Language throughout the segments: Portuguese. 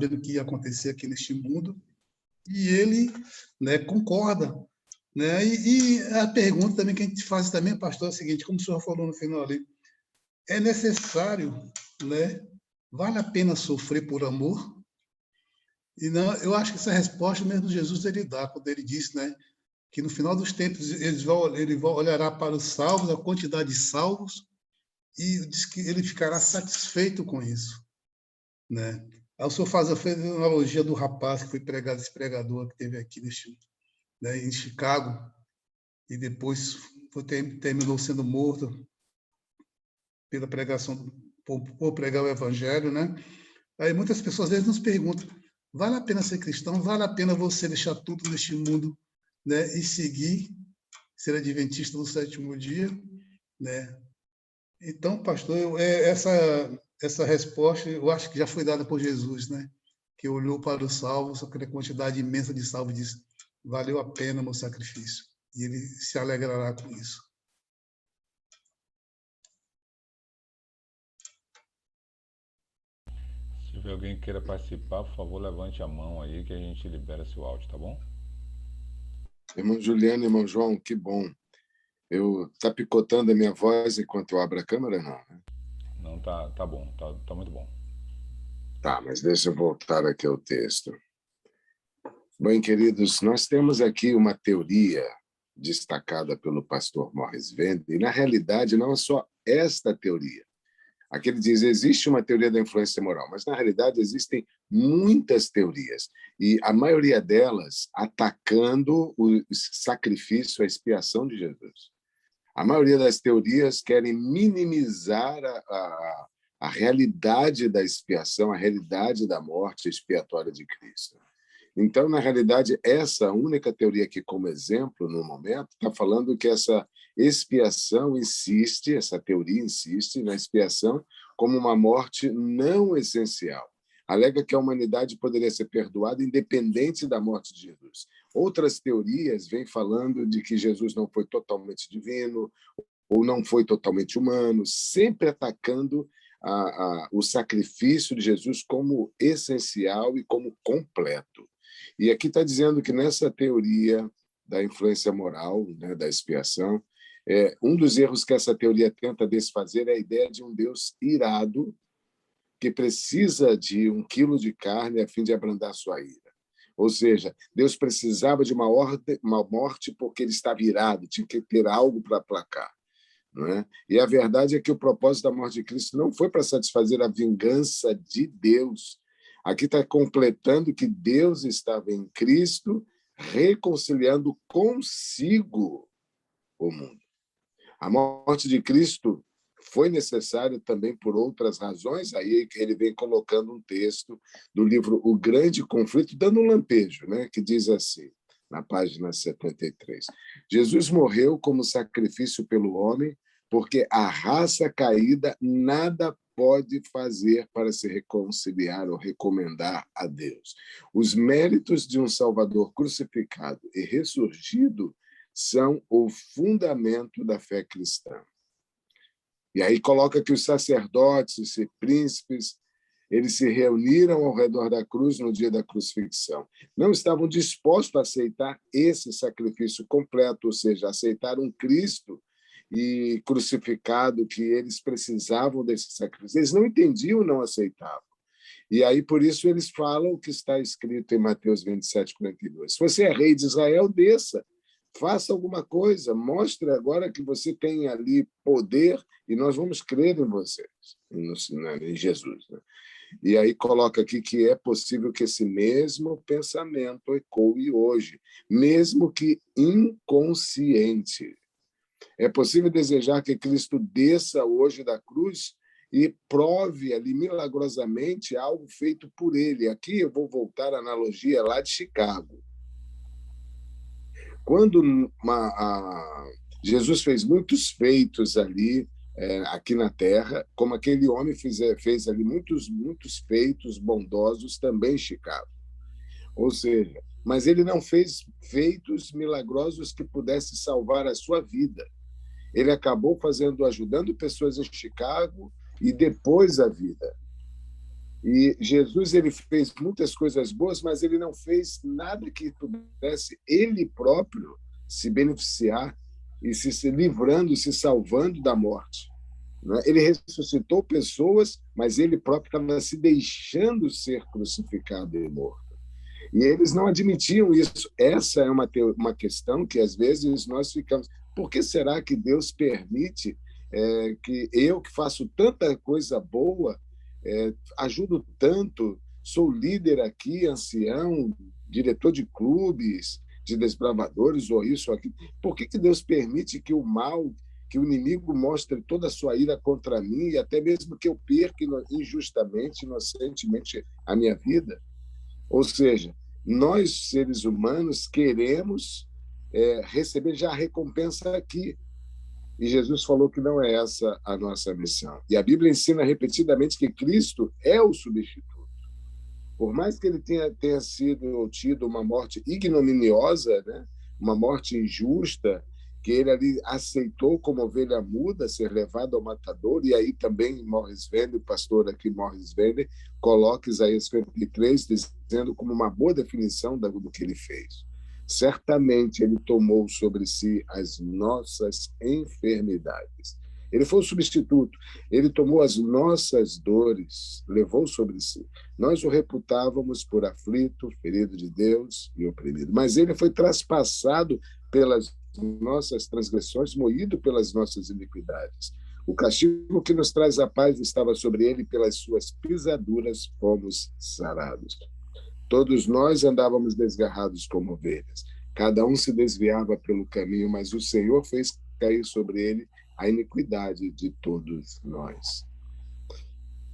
do que ia acontecer aqui neste mundo, e ele, né, concorda. Né? E a pergunta também que a gente faz também, pastor, é a seguinte, como o senhor falou no final ali, é necessário, né? Vale a pena sofrer por amor? E não, eu acho que essa resposta mesmo Jesus ele dá, quando ele diz, né, que no final dos tempos ele olhará para os salvos, a quantidade de salvos, e diz que ele ficará satisfeito com isso, né? Aí o senhor fez a analogia do rapaz que foi pregado, esse pregador que teve aqui né, em Chicago, e depois terminou sendo morto pela pregação, por pregar o evangelho, né? Aí muitas pessoas às vezes nos perguntam, vale a pena ser cristão? Vale a pena você deixar tudo neste mundo, né, e seguir, ser adventista do sétimo dia, né? Então, pastor, essa resposta eu acho que já foi dada por Jesus, né? Que olhou para os salvos, aquela quantidade imensa de salvos, e disse, valeu a pena o meu sacrifício. E ele se alegrará com isso. Se tiver alguém que queira participar, por favor, levante a mão aí que a gente libera seu áudio, tá bom? Irmão Juliano, irmão João, que bom. Tá picotando a minha voz enquanto eu abro a câmera, não, né? Não, tá bom, tá muito bom. Tá, mas deixa eu voltar aqui ao texto. Bem, queridos, nós temos aqui uma teoria destacada pelo pastor Morris Vende, e na realidade não é só esta teoria. Aqui ele diz, existe uma teoria da influência moral, mas na realidade existem muitas teorias, e a maioria delas atacando o sacrifício, a expiação de Jesus. A maioria das teorias querem minimizar a realidade da expiação, a realidade da morte expiatória de Cristo. Então, na realidade, essa única teoria aqui como exemplo, no momento, está falando que essa expiação insiste, essa teoria insiste na expiação como uma morte não essencial. Alega que a humanidade poderia ser perdoada independente da morte de Jesus. Outras teorias vêm falando de que Jesus não foi totalmente divino ou não foi totalmente humano, sempre atacando o sacrifício de Jesus como essencial e como completo. E aqui está dizendo que nessa teoria da influência moral, né, da expiação, um dos erros que essa teoria tenta desfazer é a ideia de um Deus irado que precisa de 1 quilo de carne a fim de abrandar sua ira. Ou seja, Deus precisava de uma morte porque ele estava irado, tinha que ter algo para aplacar. Não é? E a verdade é que o propósito da morte de Cristo não foi para satisfazer a vingança de Deus. Aqui está completando que Deus estava em Cristo reconciliando consigo o mundo. A morte de Cristo foi necessária também por outras razões, aí ele vem colocando um texto do livro O Grande Conflito, dando um lampejo, né, que diz assim, na página 73. Jesus morreu como sacrifício pelo homem, porque a raça caída nada pode fazer para se reconciliar ou recomendar a Deus. Os méritos de um Salvador crucificado e ressurgido são o fundamento da fé cristã. E aí coloca que os sacerdotes e príncipes, eles se reuniram ao redor da cruz no dia da crucifixão. Não estavam dispostos a aceitar esse sacrifício completo, ou seja, aceitar um Cristo e crucificado, que eles precisavam desse sacrifício. Eles não entendiam, não aceitavam. E aí, por isso, eles falam o que está escrito em Mateus 27, 42. Se você é rei de Israel, desça. Faça alguma coisa, mostre agora que você tem ali poder e nós vamos crer em vocês, em Jesus. Né? E aí coloca aqui que é possível que esse mesmo pensamento ecoe hoje, mesmo que inconsciente. É possível desejar que Cristo desça hoje da cruz e prove ali milagrosamente algo feito por ele. Aqui eu vou voltar à analogia lá de Chicago. Quando Jesus fez muitos feitos ali, aqui na Terra, como aquele homem fez ali muitos feitos bondosos também em Chicago. Ou seja, mas ele não fez feitos milagrosos que pudessem salvar a sua vida. Ele acabou ajudando pessoas em Chicago e depois a vida. E Jesus ele fez muitas coisas boas, mas ele não fez nada que pudesse ele próprio se beneficiar e se livrando, se salvando da morte. Né? Ele ressuscitou pessoas, mas ele próprio estava se deixando ser crucificado e morto. E eles não admitiam isso. Essa é uma questão que, às vezes, nós ficamos... Por que será que Deus permite que eu, que faço tanta coisa boa, ajudo tanto, sou líder aqui, ancião, diretor de clubes, de desbravadores, ou isso ou aquilo. Por que Deus permite que o mal, que o inimigo mostre toda a sua ira contra mim, e até mesmo que eu perca injustamente, inocentemente, a minha vida? Ou seja, nós, seres humanos, queremos receber já a recompensa aqui. E Jesus falou que não é essa a nossa missão. E a Bíblia ensina repetidamente que Cristo é o substituto. Por mais que ele tenha tido uma morte ignominiosa, né? Uma morte injusta, que ele ali aceitou como ovelha muda ser levado ao matador, e aí também Morris Vende, o pastor aqui Morris Vende, coloca Isaías 53, dizendo como uma boa definição do que ele fez. Certamente ele tomou sobre si as nossas enfermidades. Ele foi o substituto, ele tomou as nossas dores, levou sobre si. Nós o reputávamos por aflito, ferido de Deus e oprimido. Mas ele foi traspassado pelas nossas transgressões, moído pelas nossas iniquidades. O castigo que nos traz a paz estava sobre ele, pelas suas pisaduras fomos sarados. Todos nós andávamos desgarrados como ovelhas. Cada um se desviava pelo caminho, mas o Senhor fez cair sobre ele a iniquidade de todos nós.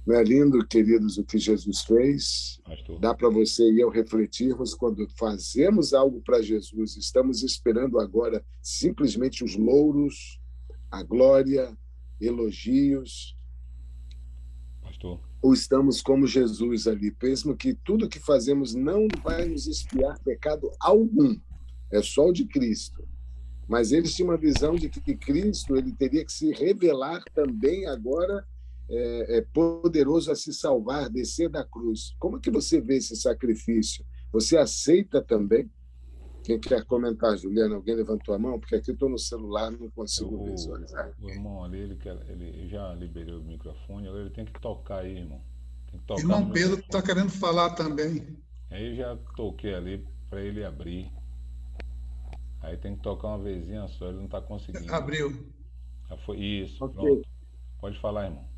Não é lindo, queridos, o que Jesus fez? Dá para você e eu refletirmos quando fazemos algo para Jesus. Estamos esperando agora simplesmente os louros, a glória, elogios. Pastor. Ou estamos como Jesus ali, mesmo que tudo que fazemos não vai nos expiar pecado algum, é só o de Cristo. Mas eles tinham uma visão de que Cristo ele teria que se revelar também agora poderoso a se salvar, descer da cruz. Como é que você vê esse sacrifício? Você aceita também? Quem quer comentar, Juliana? Alguém levantou a mão? Porque aqui eu estou no celular, não consigo visualizar. O irmão ali, ele já liberou o microfone, agora ele tem que tocar aí, irmão. Tem que tocar. Irmão Pedro está querendo falar também. Aí eu já toquei ali para ele abrir. Aí tem que tocar uma vezinha só, ele não está conseguindo. Abriu. Já foi isso, Okay. Pronto. Pode falar, irmão.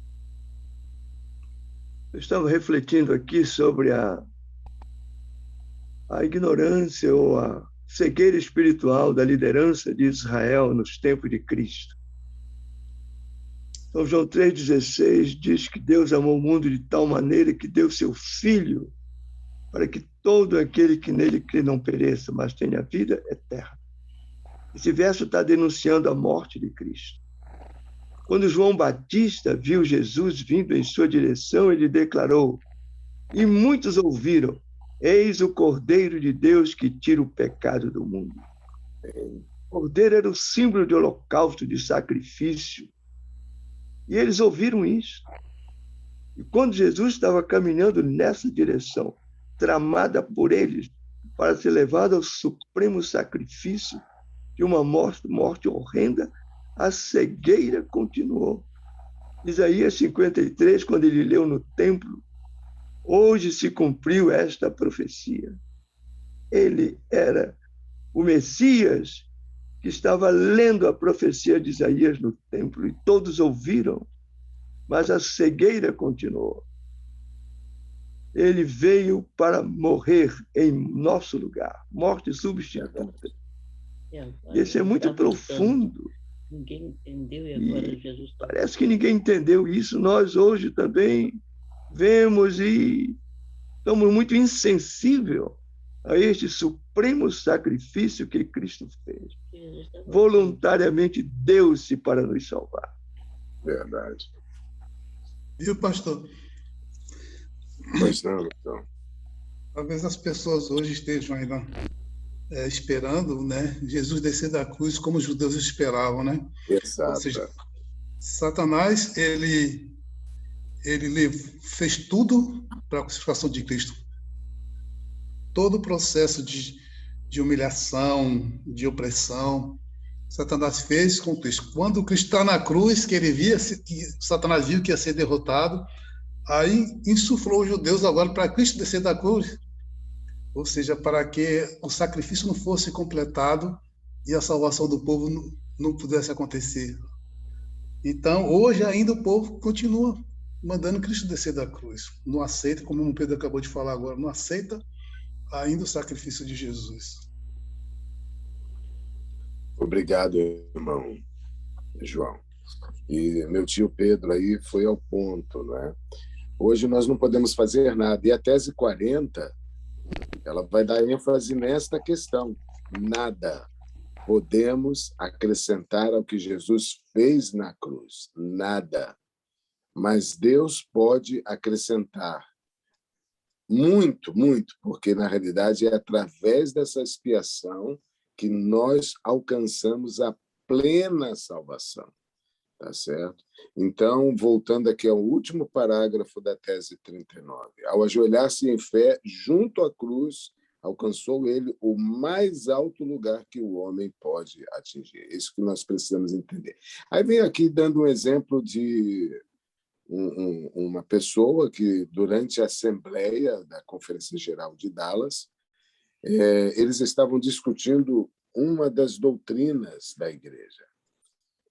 Eu estava refletindo aqui sobre a ignorância ou a cegueira espiritual da liderança de Israel nos tempos de Cristo. Então, João 3,16 diz que Deus amou o mundo de tal maneira que deu seu Filho para que todo aquele que nele crê não pereça, mas tenha vida eterna. Esse verso está denunciando a morte de Cristo. Quando João Batista viu Jesus vindo em sua direção, ele declarou, e muitos ouviram, eis o Cordeiro de Deus que tira o pecado do mundo. O Cordeiro era o símbolo de holocausto, de sacrifício. E eles ouviram isso. E quando Jesus estava caminhando nessa direção, tramada por eles, para ser levado ao supremo sacrifício de uma morte horrenda, a cegueira continuou. Isaías 53, quando ele leu no templo, hoje se cumpriu esta profecia. Ele era o Messias que estava lendo a profecia de Isaías no templo, e todos ouviram, mas a cegueira continuou. Ele veio para morrer em nosso lugar, morte substituta. E isso é muito profundo. Ninguém entendeu e agora Jesus está... Parece que ninguém entendeu isso. Nós hoje também vemos e estamos muito insensíveis a este supremo sacrifício que Cristo fez. Voluntariamente deu-se para nos salvar. Verdade. Viu, pastor? Pois não, então. Talvez as pessoas hoje estejam ainda esperando, né, Jesus descer da cruz como os judeus esperavam, né? Exato. Ou seja, Satanás, ele ele fez tudo para a crucificação de Cristo. Todo o processo de humilhação, de opressão, Satanás fez com Cristo. Quando Cristo está na cruz, que ele via que Satanás viu que ia ser derrotado, aí insuflou os judeus agora para Cristo descer da cruz, ou seja, para que o sacrifício não fosse completado e a salvação do povo não pudesse acontecer. Então, hoje ainda o povo continua mandando Cristo descer da cruz. Não aceita, como o Pedro acabou de falar agora, não aceita ainda o sacrifício de Jesus. Obrigado, irmão João. E meu tio Pedro aí foi ao ponto, né? Hoje nós não podemos fazer nada. E a tese 40, ela vai dar ênfase nesta questão. Nada podemos acrescentar ao que Jesus fez na cruz. Nada. Mas Deus pode acrescentar muito, muito, porque, na realidade, é através dessa expiação que nós alcançamos a plena salvação. Tá certo? Então, voltando aqui ao último parágrafo da tese 39. Ao ajoelhar-se em fé junto à cruz, alcançou ele o mais alto lugar que o homem pode atingir. Isso que nós precisamos entender. Aí vem aqui dando um exemplo de uma pessoa que, durante a Assembleia da Conferência Geral de Dallas, eles estavam discutindo uma das doutrinas da igreja.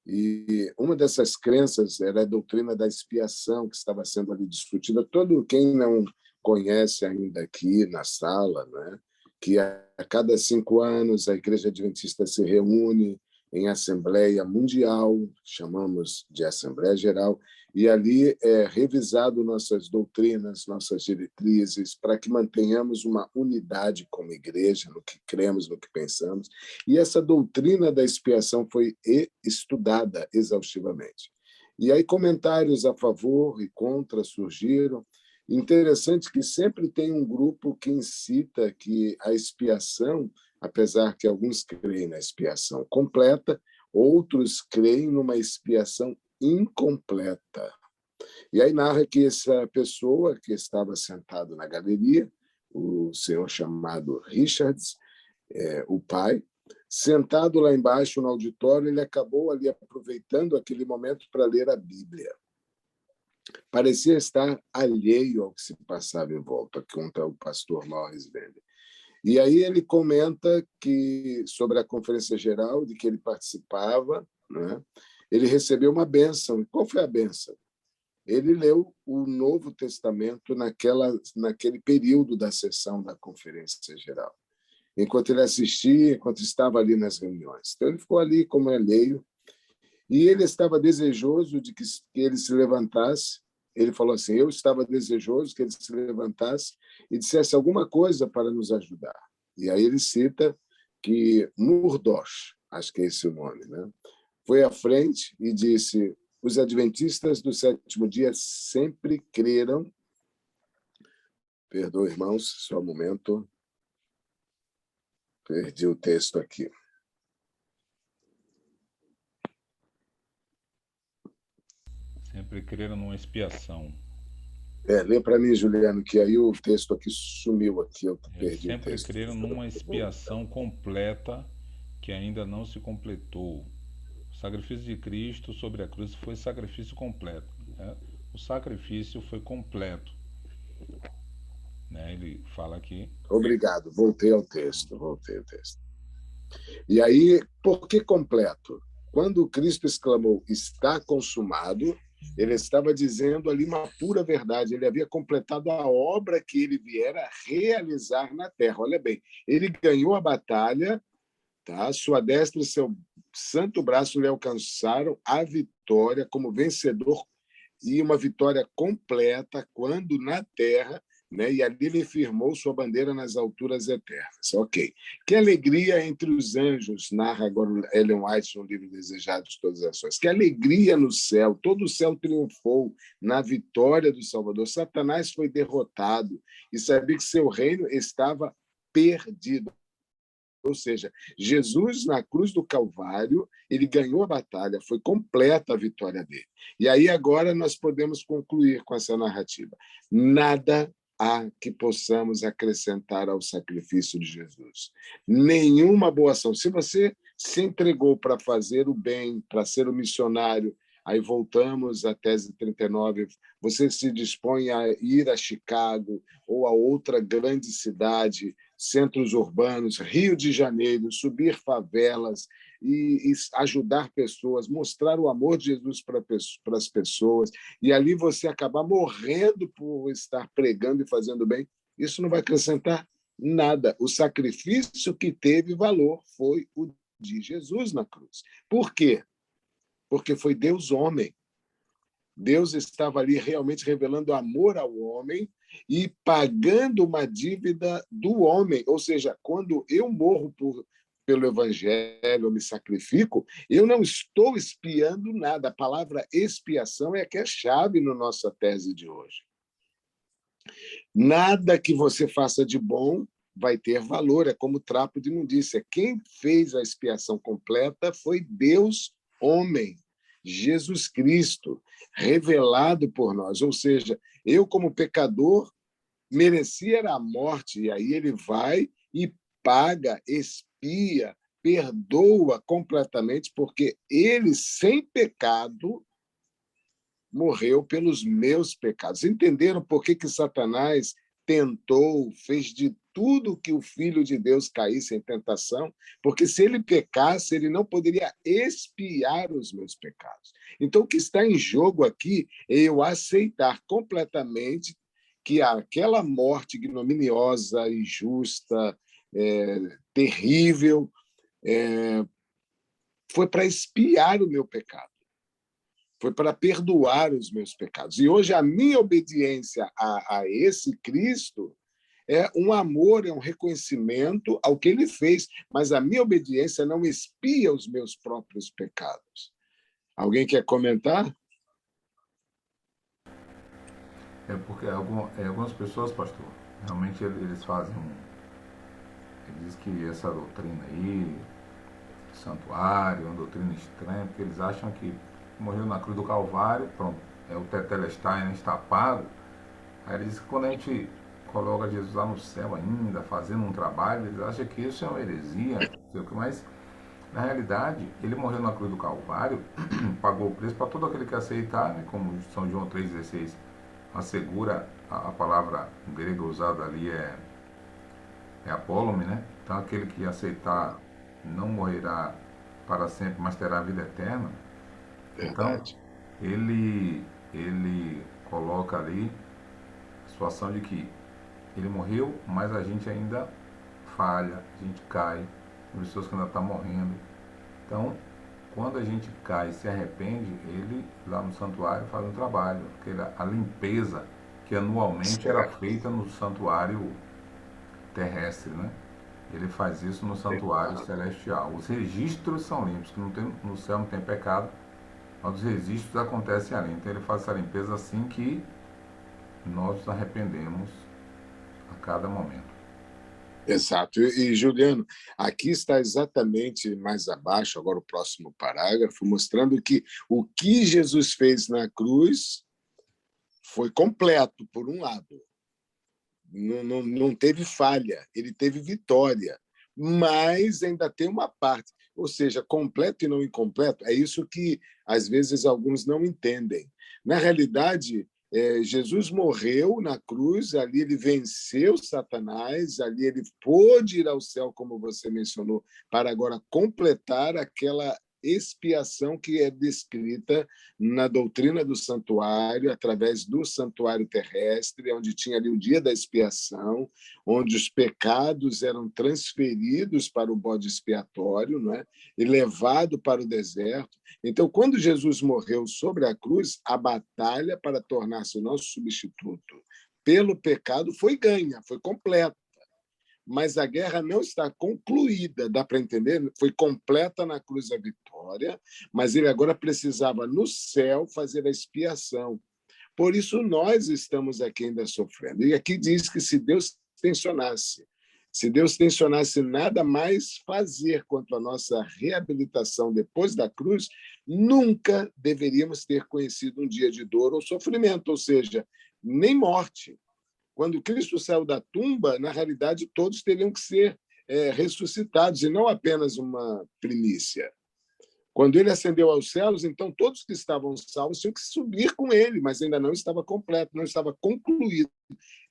E uma dessas crenças era a doutrina da expiação, que estava sendo ali discutida. Todo quem não conhece ainda aqui na sala, né, que a cada 5 anos a Igreja Adventista se reúne em Assembleia Mundial, chamamos de Assembleia Geral, e ali é revisado nossas doutrinas, nossas diretrizes, para que mantenhamos uma unidade como igreja, no que cremos, no que pensamos. E essa doutrina da expiação foi estudada exaustivamente. E aí comentários a favor e contra surgiram. Interessante que sempre tem um grupo que incita que a expiação, apesar que alguns creem na expiação completa, outros creem numa expiação incompleta. E aí narra que essa pessoa que estava sentado na galeria, o senhor chamado Richards, o pai, sentado lá embaixo no auditório, ele acabou ali aproveitando aquele momento para ler a Bíblia. Parecia estar alheio ao que se passava em volta, conta o pastor Morris Vende. E aí ele comenta que, sobre a conferência geral de que ele participava, né, ele recebeu uma bênção. E qual foi a bênção? Ele leu o Novo Testamento naquele período da sessão da conferência geral, enquanto ele assistia, enquanto estava ali nas reuniões. Então ele ficou ali como alheio, e ele estava desejoso de que ele se levantasse. Ele falou assim, eu estava desejoso que ele se levantasse e dissesse alguma coisa para nos ajudar. E aí ele cita que Murdoch, acho que é esse o nome, né, foi à frente e disse, os adventistas do 7º dia sempre creram... Perdoa, irmãos, só um momento. Perdi o texto aqui. Sempre creram numa expiação. Lê para mim, Juliano, que aí o texto aqui sumiu aqui, eu perdi o texto. Sempre creram numa expiação completa que ainda não se completou. O sacrifício de Cristo sobre a cruz foi sacrifício completo. Né? O sacrifício foi completo. Né? Ele fala aqui. Obrigado, voltei ao texto. E aí, por que completo? Quando Cristo exclamou, está consumado, ele estava dizendo ali uma pura verdade. Ele havia completado a obra que ele viera realizar na terra. Olha bem, ele ganhou a batalha, tá? Sua destra e seu santo braço lhe alcançaram a vitória como vencedor, e uma vitória completa quando na terra, né? E ali ele firmou sua bandeira nas alturas eternas. Ok. Que alegria entre os anjos, narra agora Ellen White no livro Desejados de Todas as Ações. Que alegria no céu, todo o céu triunfou na vitória do Salvador. Satanás foi derrotado e sabia que seu reino estava perdido. Ou seja, Jesus, na cruz do Calvário, ele ganhou a batalha, foi completa a vitória dele. E aí agora nós podemos concluir com essa narrativa. Nada há que possamos acrescentar ao sacrifício de Jesus. Nenhuma boa ação. Se você se entregou para fazer o bem, para ser um missionário, aí voltamos à tese 39, você se dispõe a ir a Chicago ou a outra grande cidade, centros urbanos, Rio de Janeiro, subir favelas e ajudar pessoas, mostrar o amor de Jesus para as pessoas, e ali você acabar morrendo por estar pregando e fazendo bem, isso não vai acrescentar nada. O sacrifício que teve valor foi o de Jesus na cruz. Por quê? Porque foi Deus homem. Deus estava ali realmente revelando amor ao homem e pagando uma dívida do homem. Ou seja, quando eu morro pelo Evangelho, eu me sacrifico, eu não estou expiando nada. A palavra expiação é que é chave na nossa tese de hoje. Nada que você faça de bom vai ter valor, é como trapo de imundícia. Quem fez a expiação completa foi Deus homem, Jesus Cristo, revelado por nós. Ou seja, eu, como pecador, merecia a morte, e aí ele vai e paga, expia, perdoa completamente, porque ele, sem pecado, morreu pelos meus pecados. Entenderam por que Satanás tentou, fez de tudo que o Filho de Deus caísse em tentação? Porque se ele pecasse, ele não poderia expiar os meus pecados. Então, o que está em jogo aqui é eu aceitar completamente que aquela morte ignominiosa, injusta, terrível, foi para expiar o meu pecado. Foi para perdoar os meus pecados. E hoje a minha obediência a esse Cristo é um amor, é um reconhecimento ao que ele fez, mas a minha obediência não expia os meus próprios pecados. Alguém quer comentar? É porque algumas pessoas, pastor, realmente eles fazem eles dizem que essa doutrina aí, santuário, é uma doutrina estranha, porque eles acham que morreu na cruz do Calvário, pronto, o tetelestai está pago. Aí ele diz que quando a gente coloca Jesus lá no céu ainda, fazendo um trabalho, eles acham que isso é uma heresia, não sei o que, mas na realidade ele morreu na cruz do Calvário, pagou o preço para todo aquele que aceitar, né, como São João 3,16 assegura, a palavra grega usada ali é apólome, né? Então aquele que aceitar não morrerá para sempre, mas terá a vida eterna. Verdade. Então, ele coloca ali a situação de que ele morreu, mas a gente ainda falha, a gente cai, tem pessoas que ainda estão morrendo. Então, quando a gente cai e se arrepende, ele lá no santuário faz um trabalho, a limpeza que anualmente era feita no santuário terrestre, né? Ele faz isso no santuário celestial. Os registros são limpos, que no céu não tem pecado, mas os registros acontecem ali. Então ele faz essa limpeza assim que nós nos arrependemos a cada momento. Exato. E, Juliano, aqui está exatamente mais abaixo, agora o próximo parágrafo, mostrando que o que Jesus fez na cruz foi completo, por um lado. Não teve falha, ele teve vitória, mas ainda tem uma parte, ou seja, completo e não incompleto, é isso que às vezes alguns não entendem. Na realidade, Jesus morreu na cruz, ali ele venceu Satanás, ali ele pôde ir ao céu, como você mencionou, para agora completar aquela expiação que é descrita na doutrina do santuário, através do santuário terrestre, onde tinha ali o dia da expiação, onde os pecados eram transferidos para o bode expiatório, não é? E levado para o deserto. Então, quando Jesus morreu sobre a cruz, a batalha para tornar-se o nosso substituto pelo pecado foi ganha, foi completa. Mas a guerra não está concluída, dá para entender? Foi completa na cruz a vitória, mas ele agora precisava, no céu, fazer a expiação. Por isso, nós estamos aqui ainda sofrendo. E aqui diz que se Deus tensionasse Se Deus tensionasse nada mais fazer quanto à nossa reabilitação depois da cruz, nunca deveríamos ter conhecido um dia de dor ou sofrimento, ou seja, nem morte. Quando Cristo saiu da tumba, na realidade, todos teriam que ser ressuscitados, e não apenas uma primícia. Quando ele ascendeu aos céus, então todos que estavam salvos tinham que subir com ele, mas ainda não estava completo, não estava concluído.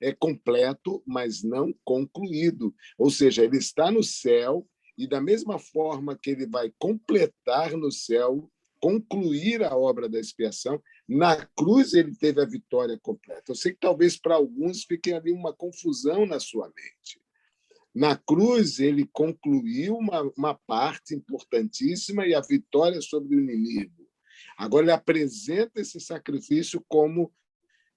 É completo, mas não concluído. Ou seja, ele está no céu e, da mesma forma que ele vai completar no céu, concluir a obra da expiação, na cruz ele teve a vitória completa. Eu sei que talvez para alguns fique ali uma confusão na sua mente. Na cruz, ele concluiu uma parte importantíssima e a vitória sobre o inimigo. Agora, ele apresenta esse sacrifício como,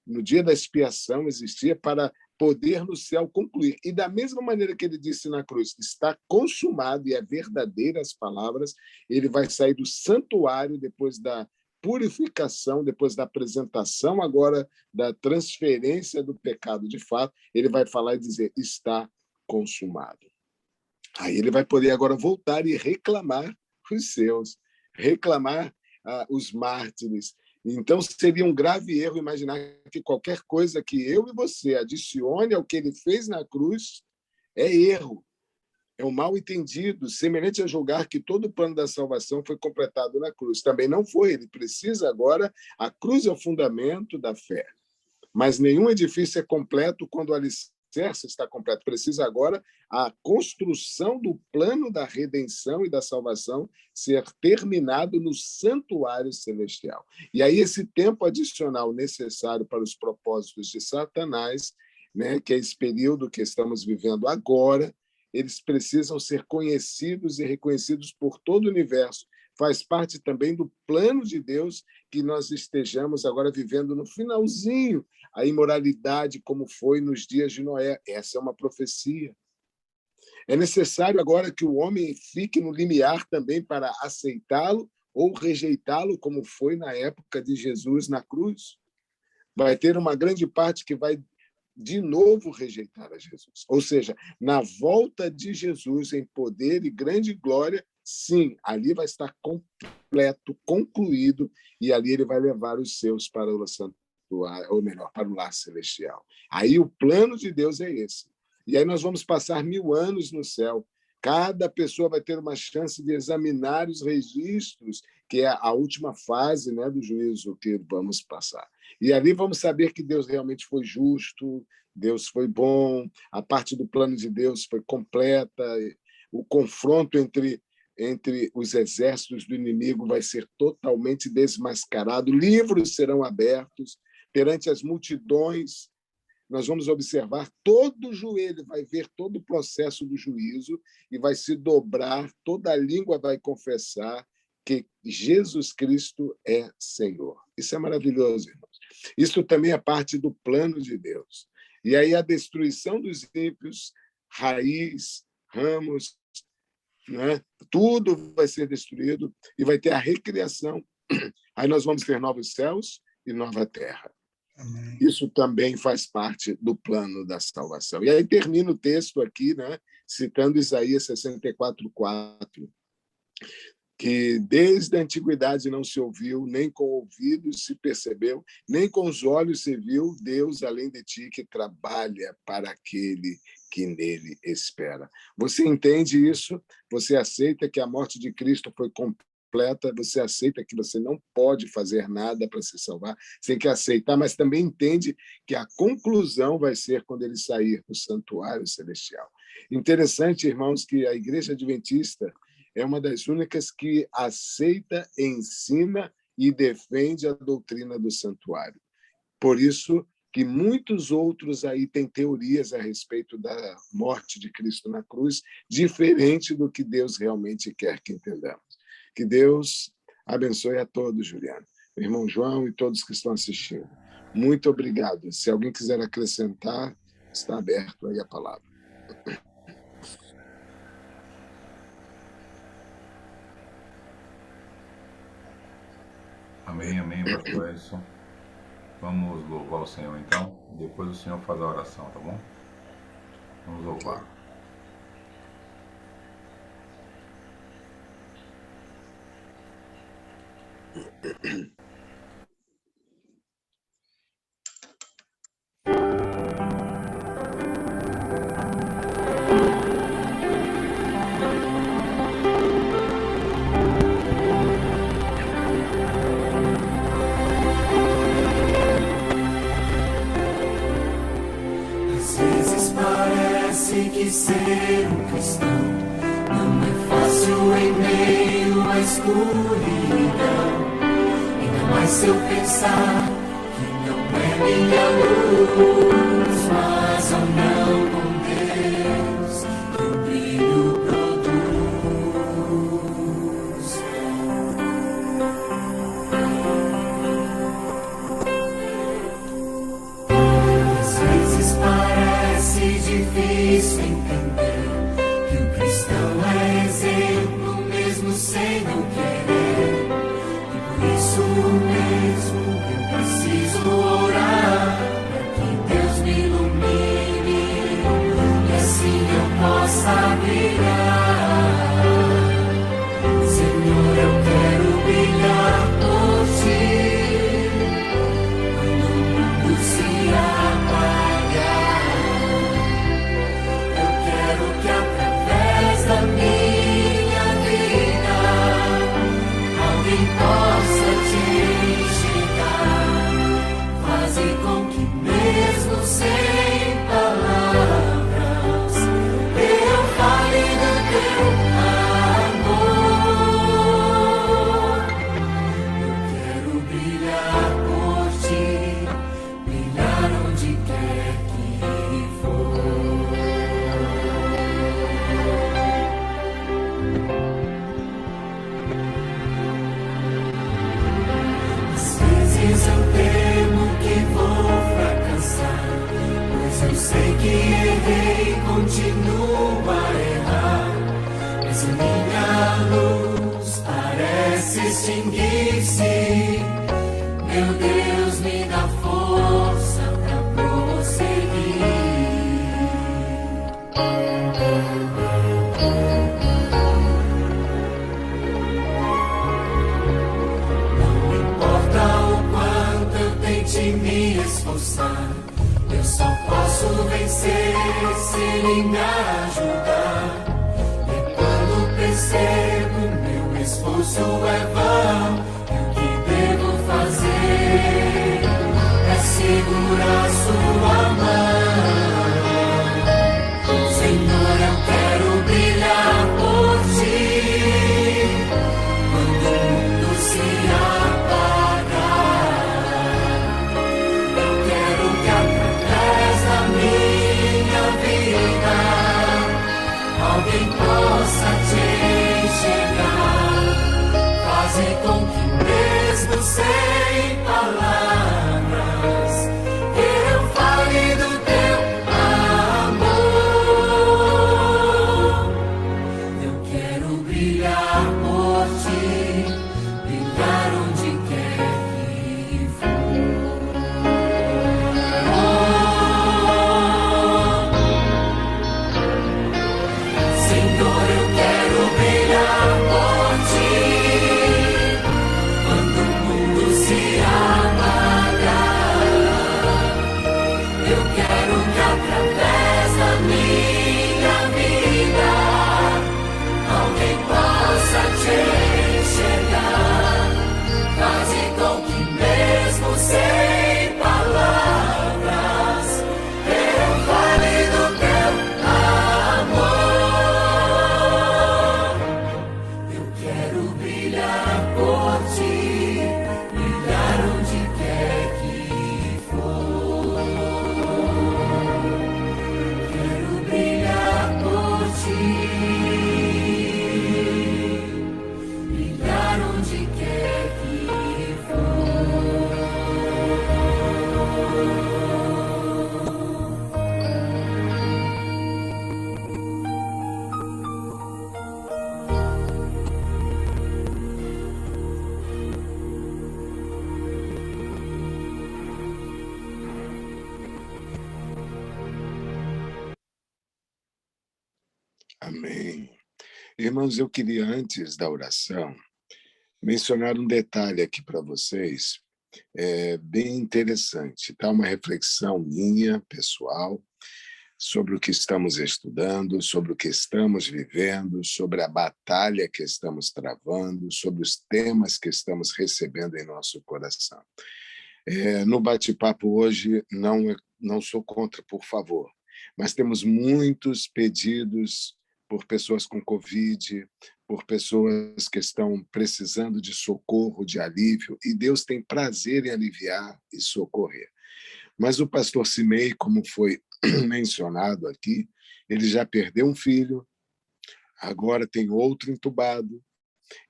no dia da expiação, existia para poder no céu concluir. E da mesma maneira que ele disse na cruz, está consumado, e é verdadeira as palavras, ele vai sair do santuário depois da purificação, depois da apresentação agora da transferência do pecado de fato, ele vai falar e dizer, está consumado. Aí ele vai poder agora voltar e reclamar os seus, reclamar os mártires. Então, seria um grave erro imaginar que qualquer coisa que eu e você adicione ao que ele fez na cruz é erro, é um mal entendido, semelhante a julgar que todo o plano da salvação foi completado na cruz. Também não foi, ele precisa agora, a cruz é o fundamento da fé. Mas nenhum edifício é completo quando o alicerce está completo. Precisa agora a construção do plano da redenção e da salvação ser terminado no santuário celestial. E aí esse tempo adicional necessário para os propósitos de Satanás, né, que é esse período que estamos vivendo agora, eles precisam ser conhecidos e reconhecidos por todo o universo. Faz parte também do plano de Deus que nós estejamos agora vivendo no finalzinho a imoralidade como foi nos dias de Noé. Essa é uma profecia. É necessário agora que o homem fique no limiar também para aceitá-lo ou rejeitá-lo, como foi na época de Jesus na cruz. Vai ter uma grande parte que vai de novo rejeitar a Jesus. Ou seja, na volta de Jesus em poder e grande glória, sim, ali vai estar completo, concluído, e ali ele vai levar os seus para o santuário, ou melhor, para o lar celestial. Aí o plano de Deus é esse. E aí nós vamos passar 1000 anos no céu. Cada pessoa vai ter uma chance de examinar os registros, que é a última fase, né, do juízo que vamos passar. E ali vamos saber que Deus realmente foi justo, Deus foi bom, a parte do plano de Deus foi completa, o confronto entre os exércitos do inimigo vai ser totalmente desmascarado, livros serão abertos perante as multidões. Nós vamos observar, todo joelho vai ver todo o processo do juízo e vai se dobrar, toda a língua vai confessar que Jesus Cristo é Senhor. Isso é maravilhoso, irmãos. Isso também é parte do plano de Deus. E aí a destruição dos ímpios, raiz, ramos, né? Tudo vai ser destruído e vai ter a recriação. Aí nós vamos ter novos céus e nova terra. Amém. Isso também faz parte do plano da salvação. E aí termina o texto aqui, né, citando Isaías 64:4, que desde a antiguidade não se ouviu, nem com ouvidos se percebeu, nem com os olhos se viu Deus além de ti que trabalha para aquele que nele espera. Você entende isso? Você aceita que a morte de Cristo foi completa? Você aceita que você não pode fazer nada para se salvar? Você tem que aceitar, mas também entende que a conclusão vai ser quando ele sair do santuário celestial. Interessante, irmãos, que a Igreja Adventista é uma das únicas que aceita, ensina e defende a doutrina do santuário. Por isso que muitos outros aí têm teorias a respeito da morte de Cristo na cruz, diferente do que Deus realmente quer que entendamos. Que Deus abençoe a todos, Juliano, o irmão João e todos que estão assistindo. Muito obrigado. Se alguém quiser acrescentar, está aberto aí a palavra. Amém, amém, pastor Edson. Vamos louvar o Senhor, então. Depois o Senhor faz a oração, tá bom? Vamos louvar. Às vezes parece que ser um cristão não é fácil em meio à escuridão. Ainda mais se eu pensar que não é minha luz, mas ao não com Deus que o brilho produz. Às vezes parece difícil entender que o cristão é exemplo mesmo sem não querer. E por isso mesmo eu preciso orar para que Deus me ilumine e assim eu possa brilhar. Senhor, eu quero brilhar por ti quando o mundo se apagar. Eu quero que através da minha vida alguém possa te enxergar. Faze com que mesmo sem palavras eu fale do teu amor. Eu quero brilhar por ti, brilhar onde quer que for. Às vezes eu temo que vou fracassar, pois eu sei que errei, continuo a errar. Mas a minha luz parece extinguir-se. Meu Deus, me dá força pra prosseguir. Não importa o quanto eu tente me esforçar, eu só posso vencer se Ele me ajudar. E quando percebo meu esforço é vão, e o que devo fazer é segurar sua mão. Senhor, eu quero brilhar por ti quando o mundo se apagar. Eu quero que através da minha vida alguém possa te enxergar. Faze com que mesmo sem palavras eu fale do teu amor. Eu quero brilhar por ti, brilhar onde quer que for. Senhor, eu quero brilhar por ti quando o mundo se apagar. Eu quero que através da minha vida alguém possa te enxergar. Faze com que mesmo sem palavras eu fale do teu amor. Eu quero brilhar por ti, brilhar onde quer que for. Quero brilhar por ti, brilhar onde quer que for. Amém. Irmãos, eu queria, antes da oração, mencionar um detalhe aqui para vocês, bem interessante. Tá? Uma reflexão minha, pessoal, sobre o que estamos estudando, sobre o que estamos vivendo, sobre a batalha que estamos travando, sobre os temas que estamos recebendo em nosso coração. No bate-papo hoje, não sou contra, por favor, mas temos muitos pedidos por pessoas com Covid, por pessoas que estão precisando de socorro, de alívio, e Deus tem prazer em aliviar e socorrer. Mas o pastor Simei, como foi mencionado aqui, ele já perdeu um filho, agora tem outro entubado,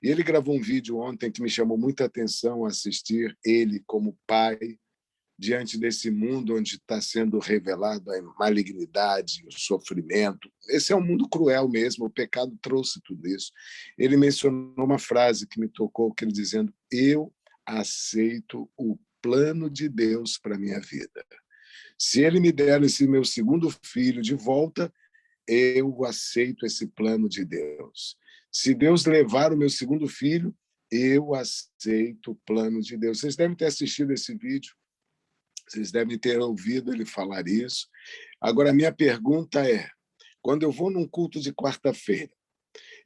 e ele gravou um vídeo ontem que me chamou muita atenção assistir ele como pai, diante desse mundo onde está sendo revelado a malignidade, o sofrimento. Esse é um mundo cruel mesmo, o pecado trouxe tudo isso. Ele mencionou uma frase que me tocou, que ele dizendo: eu aceito o plano de Deus para a minha vida. Se ele me der esse meu segundo filho de volta, eu aceito esse plano de Deus. Se Deus levar o meu segundo filho, eu aceito o plano de Deus. Vocês devem ter assistido esse vídeo, vocês devem ter ouvido ele falar isso. Agora, a minha pergunta é, quando eu vou num culto de quarta-feira,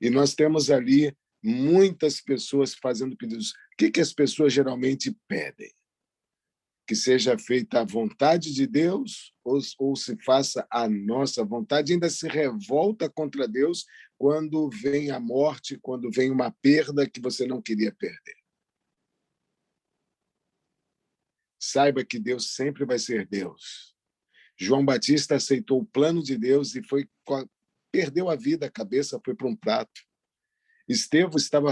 e nós temos ali muitas pessoas fazendo pedidos, o que as pessoas geralmente pedem? Que seja feita a vontade de Deus ou se faça a nossa vontade, ainda se revolta contra Deus quando vem a morte, quando vem uma perda que você não queria perder. Saiba que Deus sempre vai ser Deus. João Batista aceitou o plano de Deus e perdeu a vida, a cabeça foi para um prato. Estevão estava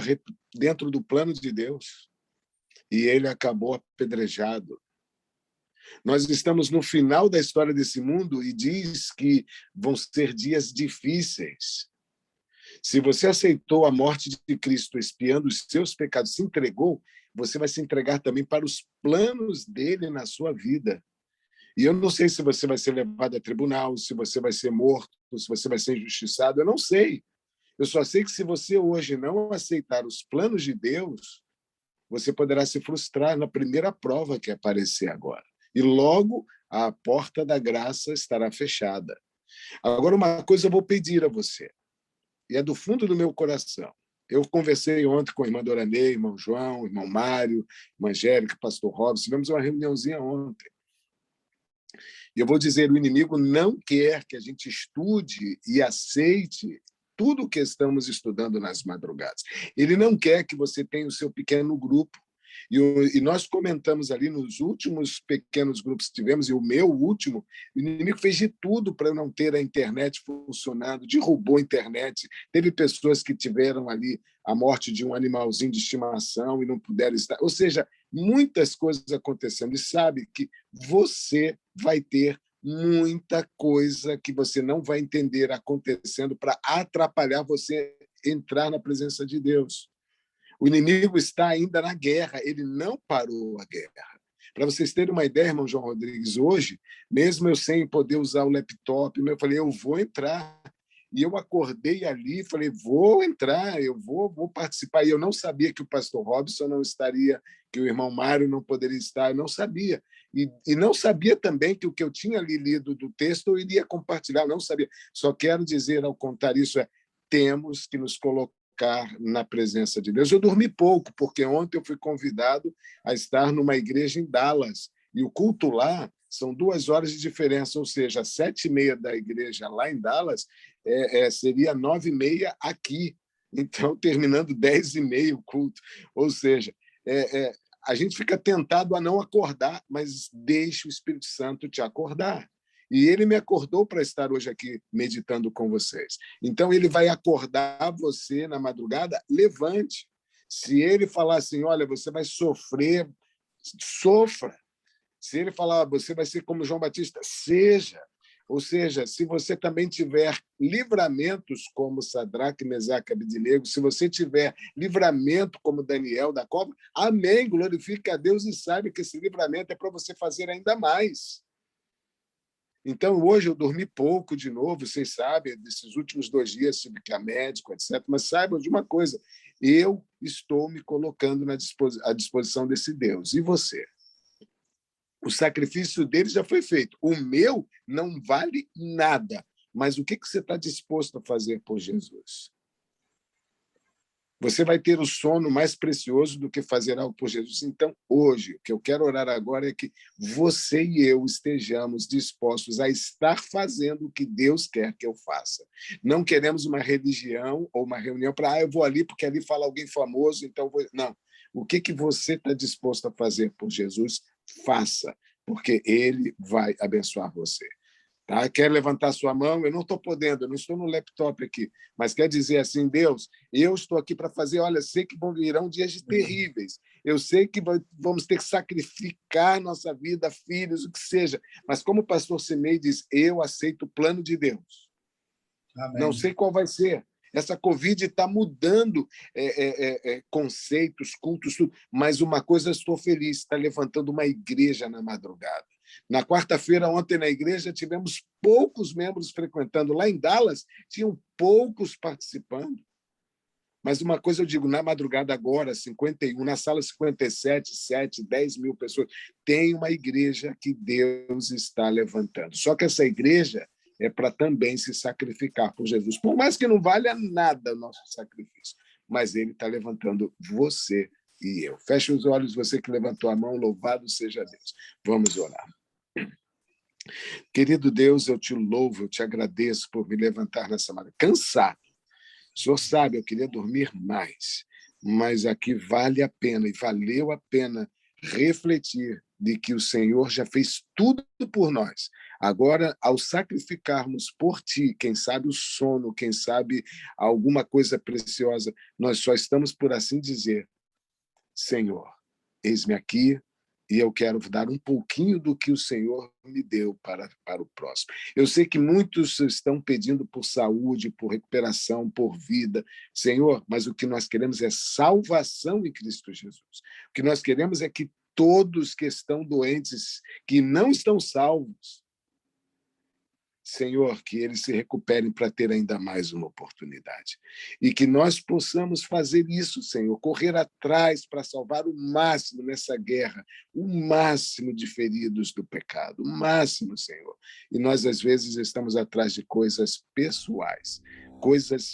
dentro do plano de Deus e ele acabou apedrejado. Nós estamos no final da história desse mundo e diz que vão ser dias difíceis. Se você aceitou a morte de Cristo expiando os seus pecados, se entregou, você vai se entregar também para os planos dele na sua vida. E eu não sei se você vai ser levado a tribunal, se você vai ser morto, se você vai ser injustiçado, eu não sei. Eu só sei que se você hoje não aceitar os planos de Deus, você poderá se frustrar na primeira prova que aparecer agora. E logo a porta da graça estará fechada. Agora, uma coisa eu vou pedir a você, e é do fundo do meu coração. Eu conversei ontem com a irmã Doranei, irmão João, irmão Mário, irmã Angélica, pastor Robson, tivemos uma reuniãozinha ontem. E eu vou dizer, o inimigo não quer que a gente estude e aceite tudo o que estamos estudando nas madrugadas. Ele não quer que você tenha o seu pequeno grupo. E nós comentamos ali nos últimos pequenos grupos que tivemos, e o meu último, o inimigo fez de tudo para não ter a internet funcionando, derrubou a internet, teve pessoas que tiveram ali a morte de um animalzinho de estimação e não puderam estar. Ou seja, muitas coisas acontecendo. E sabe que você vai ter muita coisa que você não vai entender acontecendo para atrapalhar você entrar na presença de Deus. O inimigo está ainda na guerra, ele não parou a guerra. Para vocês terem uma ideia, irmão João Rodrigues, hoje, mesmo eu sem poder usar o laptop, eu falei, eu vou entrar. E eu acordei ali, falei, vou entrar, eu vou participar. E eu não sabia que o pastor Robson não estaria, que o irmão Mário não poderia estar, eu não sabia. E não sabia também que o que eu tinha ali lido do texto eu iria compartilhar, eu não sabia. Só quero dizer, ao contar isso, temos que nos colocar na presença de Deus. Eu dormi pouco, porque ontem eu fui convidado a estar numa igreja em Dallas, e o culto lá são 2 horas de diferença, ou seja, 7h30 da igreja lá em Dallas seria 9h30 aqui, então terminando 10h30 o culto, ou seja, a gente fica tentado a não acordar, mas deixe o Espírito Santo te acordar. E ele me acordou para estar hoje aqui meditando com vocês. Então, ele vai acordar você na madrugada, levante. Se ele falar assim, olha, você vai sofrer, sofra. Se ele falar, você vai ser como João Batista, seja. Ou seja, se você também tiver livramentos como Sadraque, Mesaque e Abednego, se você tiver livramento como Daniel da cobra, amém, glorifique a Deus e saiba que esse livramento é para você fazer ainda mais. Então, hoje eu dormi pouco de novo, vocês sabem, desses últimos 2 dias tive que ir a médico, etc. Mas saibam de uma coisa, Eu estou me colocando à disposição desse Deus. E você? O sacrifício dele já foi feito. O meu não vale nada. Mas o que você está disposto a fazer por Jesus? Você vai ter o sono mais precioso do que fazer algo por Jesus. Então, hoje, o que eu quero orar agora é que você e eu estejamos dispostos a estar fazendo o que Deus quer que eu faça. Não queremos uma religião ou uma reunião para, eu vou ali porque ali fala alguém famoso, então vou... Não. O que você está disposto a fazer por Jesus, faça, porque ele vai abençoar você. Tá? Quer levantar sua mão? Eu não estou podendo, eu não estou no laptop aqui, mas quer dizer assim, Deus, eu estou aqui para fazer, olha, sei que virão dias terríveis, eu sei que vamos ter que sacrificar nossa vida, filhos, o que seja, mas como o pastor Simei diz, eu aceito o plano de Deus. Amém. Não sei qual vai ser. Essa Covid está mudando conceitos, cultos, tudo, mas uma coisa eu estou feliz, está levantando uma igreja na madrugada. Na quarta-feira, ontem, na igreja, tivemos poucos membros frequentando. Lá em Dallas, tinham poucos participando. Mas uma coisa eu digo, na madrugada agora, 51, na sala 57, 7, 10 mil pessoas, tem uma igreja que Deus está levantando. Só que essa igreja é para também se sacrificar por Jesus. Por mais que não valha nada o nosso sacrifício, mas ele está levantando você e eu. Feche os olhos, você que levantou a mão, louvado seja Deus. Vamos orar. Querido Deus, eu te louvo, eu te agradeço por me levantar nessa manhã. Cansado. O Senhor sabe, eu queria dormir mais, mas aqui vale a pena, e valeu a pena refletir de que o Senhor já fez tudo por nós. Agora, ao sacrificarmos por ti, quem sabe o sono, quem sabe alguma coisa preciosa, nós só estamos, por assim dizer, Senhor, eis-me aqui, e eu quero dar um pouquinho do que o Senhor me deu para o próximo. Eu sei que muitos estão pedindo por saúde, por recuperação, por vida. Senhor, mas o que nós queremos é salvação em Cristo Jesus. O que nós queremos é que todos que estão doentes, que não estão salvos, Senhor, que eles se recuperem para ter ainda mais uma oportunidade. E que nós possamos fazer isso, Senhor, correr atrás para salvar o máximo nessa guerra, o máximo de feridos do pecado, o máximo, Senhor. E nós, às vezes, estamos atrás de coisas pessoais, coisas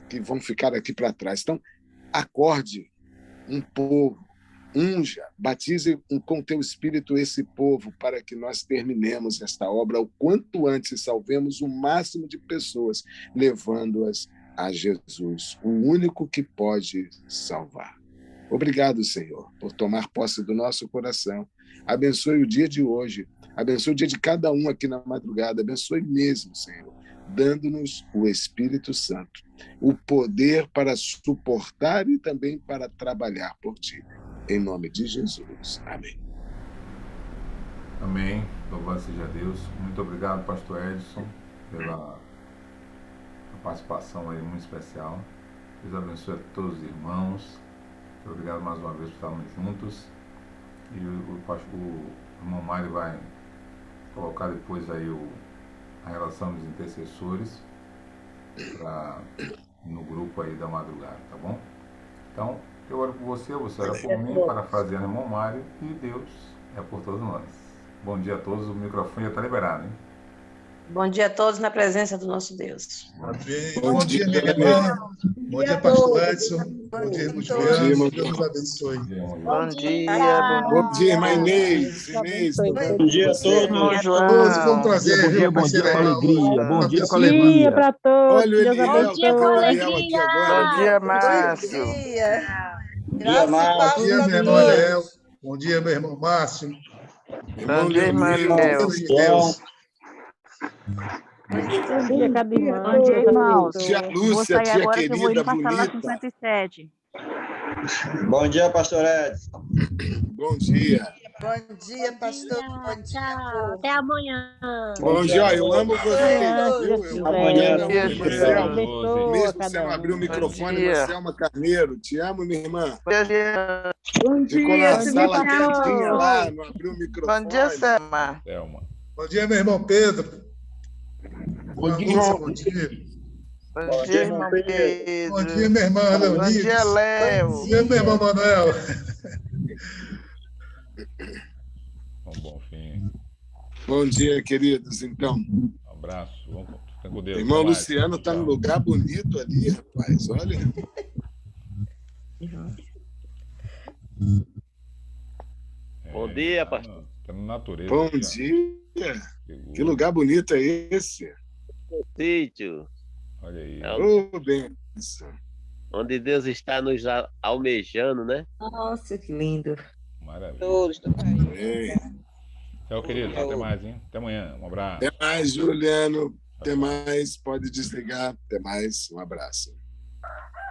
que vão ficar aqui para trás. Então, acorde um povo, unja, batize com teu Espírito esse povo para que nós terminemos esta obra o quanto antes e salvemos o máximo de pessoas, levando-as a Jesus, o único que pode salvar. Obrigado, Senhor, por tomar posse do nosso coração. Abençoe o dia de hoje, abençoe o dia de cada um aqui na madrugada, abençoe mesmo, Senhor, dando-nos o Espírito Santo, o poder para suportar e também para trabalhar por ti. Em nome de Jesus. Amém. Amém. Louvado seja Deus. Muito obrigado, pastor Edson, pela participação aí muito especial. Deus abençoe a todos os irmãos. Muito obrigado mais uma vez por estarmos juntos. E o irmão Mário vai colocar depois aí a relação dos intercessores no grupo aí da madrugada, tá bom? Então, eu oro por você ora por mim, parafraseando o irmão Mário, e Deus é por todos nós. Bom dia a todos, o microfone já está liberado, hein? Bom dia a todos na presença do nosso Deus. Bom dia, minha irmã. Bom dia, pastor Edson. Bom dia, irmão Juliano. Deus nos abençoe. Bom dia. Bom dia, irmã Inês. Bom dia a todos. Todos, foi um prazer. Bom dia com alegria. Bom dia com alegria. alegria Para todos. Olha o Eliel, Bom dia com alegria. Bom dia, Márcio. Bom dia, meu irmão Léo. Bom dia, meu irmão Márcio. Bom dia, irmão Léo. Bom dia, cada irmão. Bom dia, irmãos. Tia Lúcia, vou sair tia agora que eu vou querida, ir para a sala bonita. 57. Bom dia, pastor Edson. Bom dia. Bom dia, pastor. Bom dia. Tchau. Até amanhã. Bom dia, eu amo vocês. Viu? Amanhã. Mesmo se ela abrir o microfone, irmã Selma Carneiro, te amo, minha irmã. Bom Ficou na dia, sala Senhor. quietinha lá, não abriu o microfone. Bom dia, Selma. Thelma. Bom dia, meu irmão Pedro. Bom dia, Lúcia, bom dia. Bom dia, irmão Pedro. Bom dia, minha irmã Leonice. Bom dia, Léo. Bom dia, meu irmão Manuel. Um bom fim. Bom dia, queridos. Então, Um abraço. Fica com Deus. irmão Até mais. Luciano está num lugar bonito ali, rapaz. Olha. Bom dia, pastor. Tá na natureza. Bom aqui, ó. dia. Que lugar bonito é esse? Sítio. Olha aí. Ô, benção. Onde Deus está nos almejando, né? Nossa, que lindo. Maravilha. Todos também. Amém. Tchau, querido. Até mais, hein? Até amanhã. Um abraço. Até mais, Juliano. Até mais. Pode desligar. Até mais. Um abraço.